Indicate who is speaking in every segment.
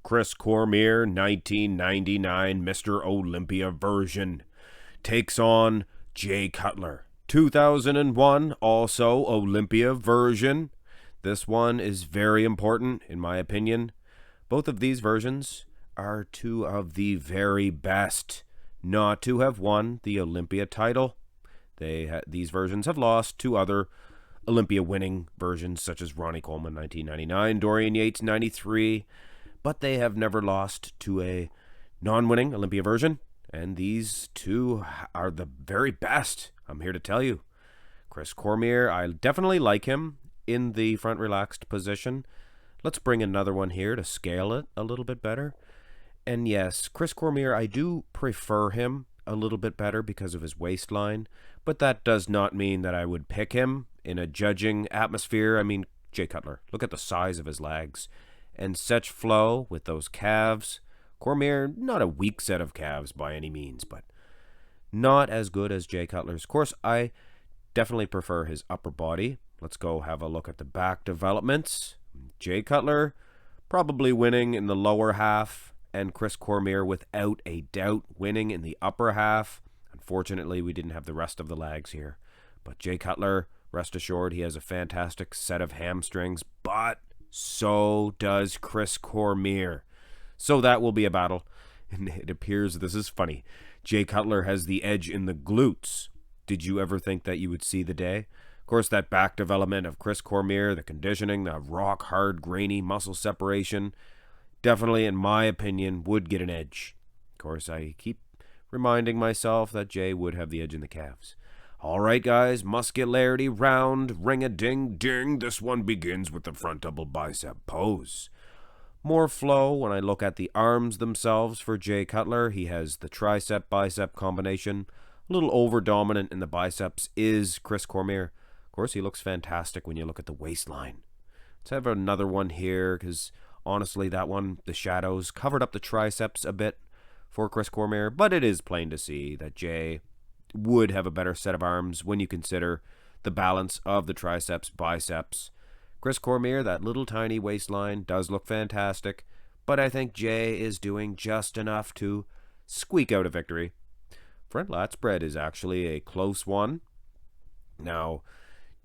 Speaker 1: Chris Cormier, 1999 Mr. Olympia version, takes on Jay Cutler. 2001, also Olympia version. This one is very important, in my opinion. Both of these versions are two of the very best not to have won the Olympia title. These versions have lost to other Olympia winning versions, such as Ronnie Coleman, 1999, Dorian Yates, 93, but they have never lost to a non-winning Olympia version, and these two are the very best, I'm here to tell you. Chris Cormier, I definitely like him in the front relaxed position. Let's bring another one here to scale it a little bit better. And yes, Chris Cormier, I do prefer him a little bit better because of his waistline, but that does not mean that I would pick him in a judging atmosphere. I mean, Jay Cutler, look at the size of his legs and such flow with those calves. Cormier, not a weak set of calves by any means, but not as good as Jay Cutler's. Of course, I definitely prefer his upper body. Let's go have a look at the back developments. Jay Cutler probably winning in the lower half, and Chris Cormier without a doubt winning in the upper half. Unfortunately, we didn't have the rest of the legs here. But Jay Cutler, rest assured, he has a fantastic set of hamstrings, but so does Chris Cormier. So that will be a battle. And it appears, this is funny, Jay Cutler has the edge in the glutes. Did you ever think that you would see the day? Of course, that back development of Chris Cormier, the conditioning, the rock hard, grainy muscle separation, definitely, in my opinion, would get an edge. Of course, I keep reminding myself that Jay would have the edge in the calves. All right, guys, muscularity round, ring-a-ding-ding. This one begins with the front double bicep pose. More flow when I look at the arms themselves for Jay Cutler. He has the tricep-bicep combination. A little over-dominant in the biceps is Chris Cormier. Of course, he looks fantastic when you look at the waistline. Let's have another one here, because honestly, that one, the shadows, covered up the triceps a bit for Chris Cormier, but it is plain to see that Jay would have a better set of arms when you consider the balance of the triceps, biceps. Chris Cormier, that little tiny waistline, does look fantastic, but I think Jay is doing just enough to squeak out a victory. Front lat spread is actually a close one. Now,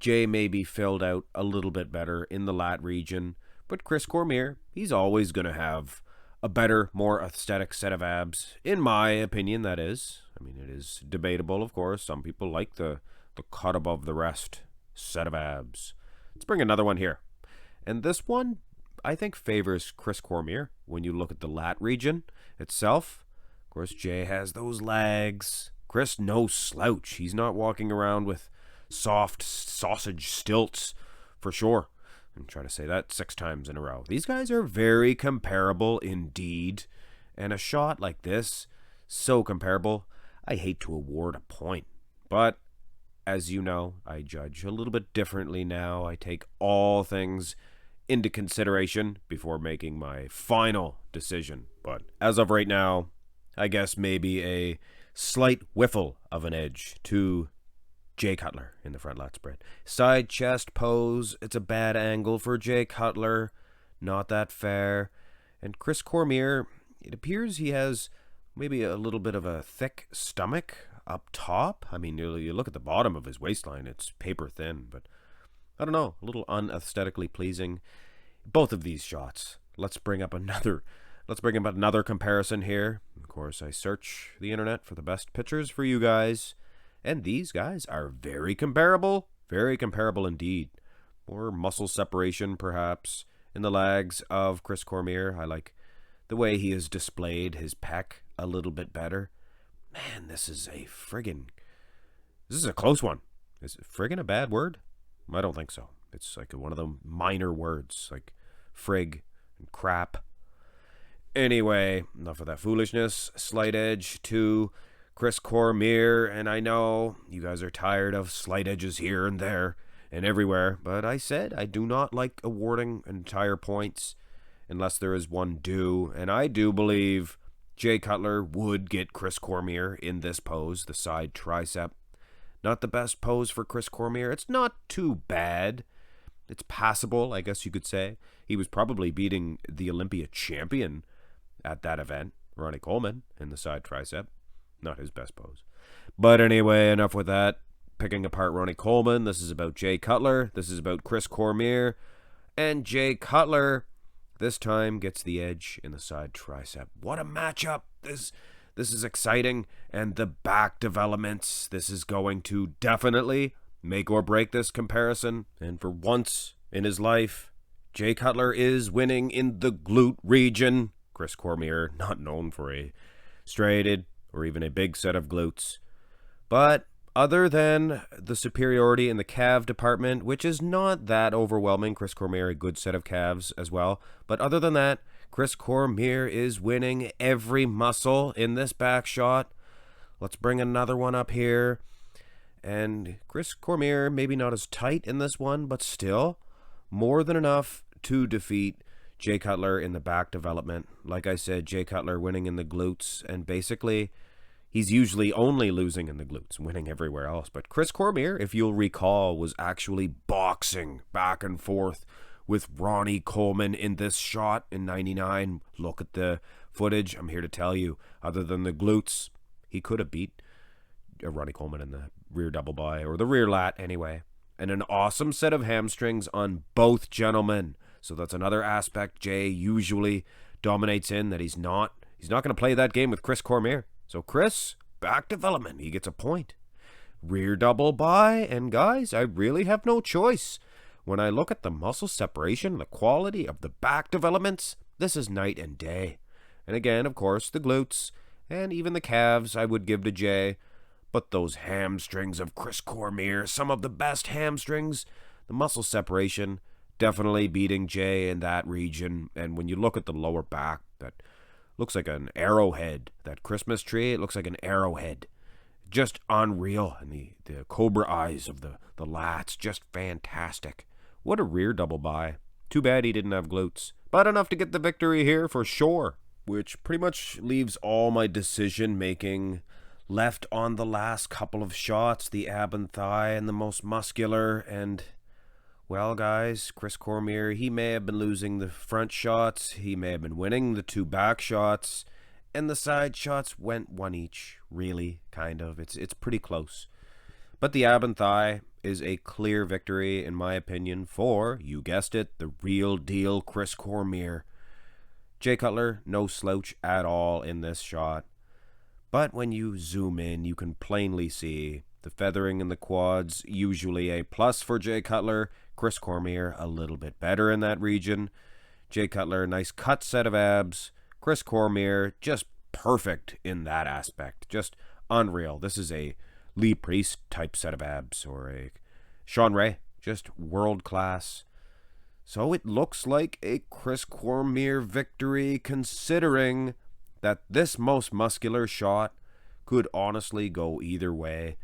Speaker 1: Jay may be filled out a little bit better in the lat region, but Chris Cormier, he's always going to have a better, more aesthetic set of abs, in my opinion, that is. I mean, it is debatable, of course. Some people like the cut above the rest set of abs. Let's bring another one here. And this one, I think, favors Chris Cormier when you look at the lat region itself. Of course, Jay has those legs. Chris, no slouch. He's not walking around with soft sausage stilts, for sure. I'm trying to say that 6 times in a row. These guys are very comparable indeed. And a shot like this, so comparable, I hate to award a point. But, as you know, I judge a little bit differently now. I take all things into consideration before making my final decision. But as of right now, I guess maybe a slight whiffle of an edge to Jay Cutler in the front lat spread. Side chest pose, it's a bad angle for Jay Cutler. Not that fair. And Chris Cormier, it appears he has maybe a little bit of a thick stomach up top. I mean, you look at the bottom of his waistline, it's paper thin, but I don't know, a little unaesthetically pleasing. Both of these shots. Let's bring up another comparison here. Of course, I search the internet for the best pictures for you guys. And these guys are very comparable indeed. More muscle separation, perhaps, in the legs of Chris Cormier. I like the way he has displayed his pec a little bit better. Man, this is a close one. Is friggin' a bad word? I don't think so. It's like one of the minor words, like frig and crap. Anyway, enough of that foolishness. Slight edge to Chris Cormier, and I know you guys are tired of slight edges here and there and everywhere, but I said I do not like awarding entire points unless there is one due, and I do believe Jay Cutler would get Chris Cormier in this pose, the side tricep. Not the best pose for Chris Cormier. It's not too bad. It's passable, I guess you could say. He was probably beating the Olympia champion at that event, Ronnie Coleman, in the side tricep. Not his best pose. But anyway, enough with that. Picking apart Ronnie Coleman. This is about Jay Cutler. This is about Chris Cormier. And Jay Cutler, this time, gets the edge in the side tricep. What a matchup. This is exciting. And the back developments, this is going to definitely make or break this comparison. And for once in his life, Jay Cutler is winning in the glute region. Chris Cormier, not known for a striated or even a big set of glutes. But other than the superiority in the calf department, which is not that overwhelming, Chris Cormier, a good set of calves as well. But other than that, Chris Cormier is winning every muscle in this back shot. Let's bring another one up here. And Chris Cormier, maybe not as tight in this one, but still more than enough to defeat Jay Cutler in the back development. Like I said, Jay Cutler winning in the glutes, and basically he's usually only losing in the glutes, winning everywhere else. But Chris Cormier, if you'll recall, was actually boxing back and forth with Ronnie Coleman in this shot in 99. Look at the footage. I'm here to tell you, other than the glutes, he could have beat Ronnie Coleman in the rear double by, or the rear lat anyway. And an awesome set of hamstrings on both gentlemen. So that's another aspect Jay usually dominates in, that he's not going to play that game with Chris Cormier. So Chris, back development, he gets a point. Rear double by, and guys, I really have no choice. When I look at the muscle separation, the quality of the back developments, this is night and day. And again, of course, the glutes and even the calves I would give to Jay. But those hamstrings of Chris Cormier, some of the best hamstrings, the muscle separation, definitely beating Jay in that region. And when you look at the lower back, that looks like an arrowhead. That Christmas tree, it looks like an arrowhead. Just unreal. And the cobra eyes of the lats, just fantastic. What a rear double by. Too bad he didn't have glutes. But enough to get the victory here for sure. Which pretty much leaves all my decision making left on the last couple of shots. The ab and thigh and the most muscular. And well, guys, Chris Cormier, he may have been losing the front shots. He may have been winning the two back shots. And the side shots went one each, really, kind of. It's pretty close. But the ab and thigh is a clear victory, in my opinion, for, you guessed it, the real deal Chris Cormier. Jay Cutler, no slouch at all in this shot. But when you zoom in, you can plainly see the feathering in the quads, usually a plus for Jay Cutler. Chris Cormier, a little bit better in that region. Jay Cutler, nice cut set of abs. Chris Cormier, just perfect in that aspect. Just unreal. This is a Lee Priest type set of abs, or a Sean Ray. Just world class. So it looks like a Chris Cormier victory, considering that this most muscular shot could honestly go either way.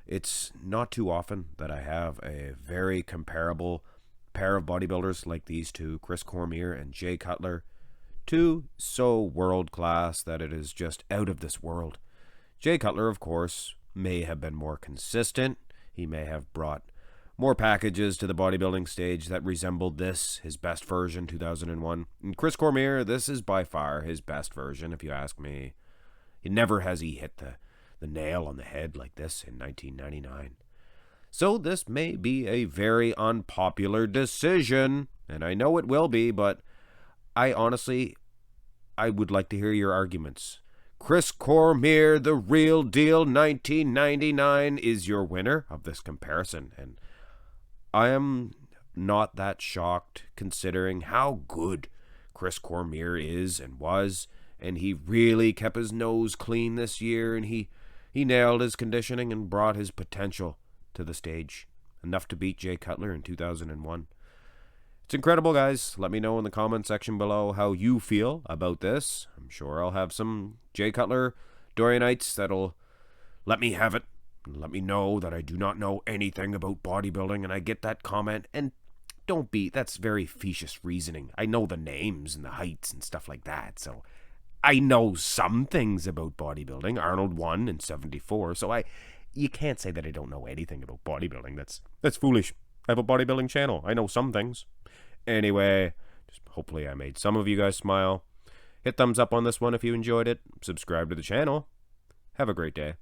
Speaker 1: It's not too often that I have a very comparable pair of bodybuilders like these two, Chris Cormier and Jay Cutler. Two so world class that it is just out of this world. Jay Cutler, of course, may have been more consistent. He may have brought more packages to the bodybuilding stage that resembled this, his best version, 2001. And Chris Cormier, this is by far his best version, if you ask me. Never has he hit the nail on the head like this in 1999. So this may be a very unpopular decision, and I know it will be, but I would like to hear your arguments. Chris Cormier, the real deal, 1999, is your winner of this comparison, and I am not that shocked considering how good Chris Cormier is and was, and he really kept his nose clean this year, and he nailed his conditioning and brought his potential to the stage, enough to beat Jay Cutler in 2001. It's incredible, guys. Let me know in the comment section below how you feel about this. I'm sure I'll have some Jay Cutler Dorianites that'll let me have it. Let me know that I do not know anything about bodybuilding, and I get that comment. And that's very specious reasoning. I know the names and the heights and stuff like that, so I know some things about bodybuilding. Arnold won in 1974, so you can't say that I don't know anything about bodybuilding. That's foolish. I have a bodybuilding channel. I know some things. Anyway, just hopefully I made some of you guys smile. Hit thumbs up on this one if you enjoyed it. Subscribe to the channel. Have a great day.